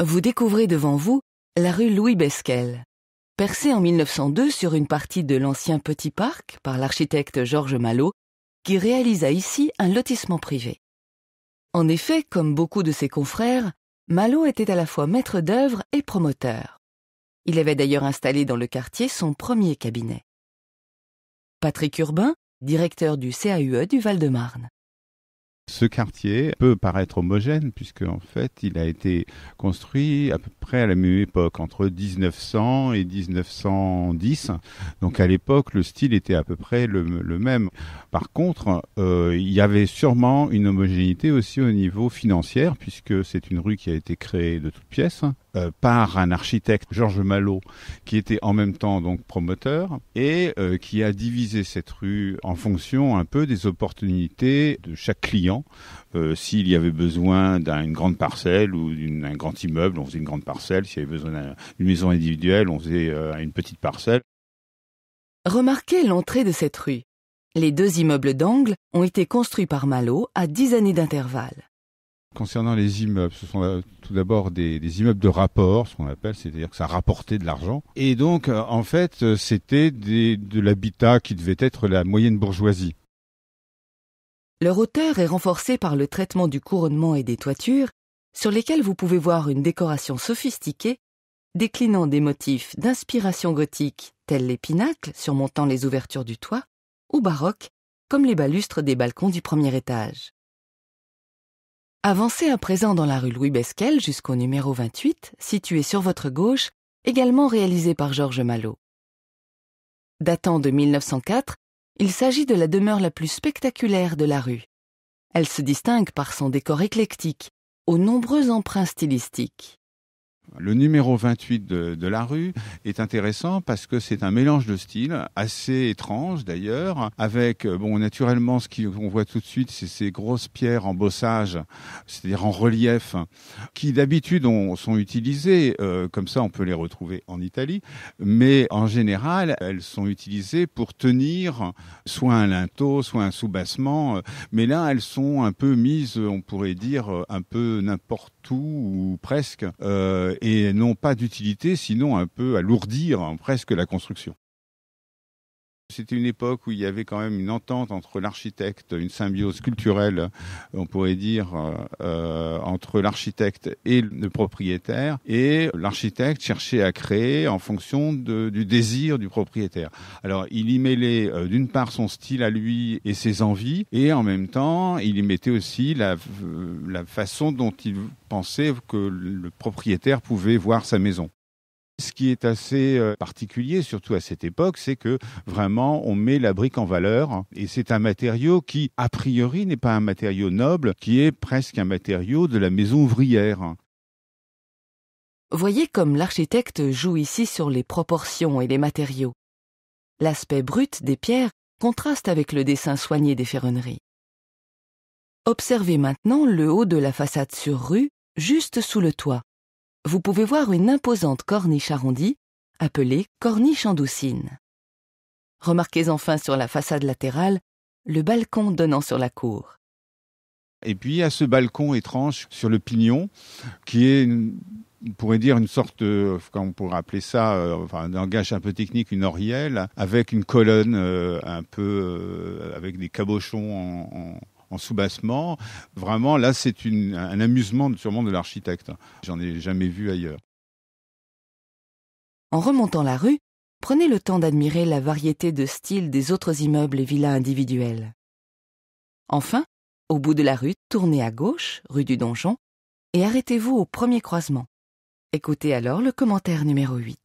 Vous découvrez devant vous la rue Louis Besquel. Percée en 1902 sur une partie de l'ancien Petit Parc par l'architecte Georges Malot, qui réalisa ici un lotissement privé. En effet, comme beaucoup de ses confrères, Malot était à la fois maître d'œuvre et promoteur. Il avait d'ailleurs installé dans le quartier son premier cabinet. Patrick Urbain, directeur du CAUE du Val-de-Marne. Ce quartier peut paraître homogène puisque en fait il a été construit à peu près à la même époque, entre 1900 et 1910. Donc à l'époque le style était à peu près le même. Par contre, il y avait sûrement une homogénéité aussi au niveau financier puisque c'est une rue qui a été créée de toutes pièces par un architecte, Georges Malot, qui était en même temps donc promoteur et qui a divisé cette rue en fonction un peu des opportunités de chaque client. S'il y avait besoin d'une grande parcelle ou d'un grand immeuble, on faisait une grande parcelle. S'il y avait besoin d'une maison individuelle, on faisait une petite parcelle. Remarquez l'entrée de cette rue. Les deux immeubles d'angle ont été construits par Malot à 10 années d'intervalle. Concernant les immeubles, ce sont tout d'abord des immeubles de rapport, ce qu'on appelle, c'est-à-dire que ça rapportait de l'argent. Et donc, en fait, c'était de l'habitat qui devait être la moyenne bourgeoisie. Leur hauteur est renforcée par le traitement du couronnement et des toitures, sur lesquels vous pouvez voir une décoration sophistiquée, déclinant des motifs d'inspiration gothique, tels les pinacles surmontant les ouvertures du toit, ou baroques, comme les balustres des balcons du premier étage. Avancez à présent dans la rue Louis Besquel jusqu'au numéro 28, situé sur votre gauche, également réalisé par Georges Malot. Datant de 1904, il s'agit de la demeure la plus spectaculaire de la rue. Elle se distingue par son décor éclectique, aux nombreux emprunts stylistiques. Le numéro 28 de la rue est intéressant parce que c'est un mélange de styles, assez étrange d'ailleurs, avec, naturellement, ce qu'on voit tout de suite, c'est ces grosses pierres en bossage, c'est-à-dire en relief, qui d'habitude sont utilisées, comme ça on peut les retrouver en Italie, mais en général, elles sont utilisées pour tenir soit un linteau, soit un soubassement, mais là, elles sont un peu mises, on pourrait dire, un peu n'importe où, ou presque, et n'ont pas d'utilité, sinon un peu alourdir presque la construction. C'était une époque où il y avait quand même une entente entre l'architecte, une symbiose culturelle, on pourrait dire, entre l'architecte et le propriétaire. Et l'architecte cherchait à créer en fonction du désir du propriétaire. Alors, il y mêlait d'une part son style à lui et ses envies, et en même temps, il y mettait aussi la façon dont il pensait que le propriétaire pouvait voir sa maison. Ce qui est assez particulier, surtout à cette époque, c'est que vraiment on met la brique en valeur et c'est un matériau qui, a priori, n'est pas un matériau noble, qui est presque un matériau de la maison ouvrière. Voyez comme l'architecte joue ici sur les proportions et les matériaux. L'aspect brut des pierres contraste avec le dessin soigné des ferronneries. Observez maintenant le haut de la façade sur rue, juste sous le toit. Vous pouvez voir une imposante corniche arrondie, appelée corniche en doucine. Remarquez enfin sur la façade latérale le balcon donnant sur la cour. Et puis il y a ce balcon étrange sur le pignon, qui est, on pourrait dire, une sorte, on pourrait appeler ça, un langage un peu technique, une orielle, avec une colonne un peu, avec des cabochons en soubassement. Vraiment, là, c'est un amusement sûrement de l'architecte. J'en ai jamais vu ailleurs. En remontant la rue, prenez le temps d'admirer la variété de styles des autres immeubles et villas individuelles. Enfin, au bout de la rue, tournez à gauche, rue du Donjon, et arrêtez-vous au premier croisement. Écoutez alors le commentaire numéro 8.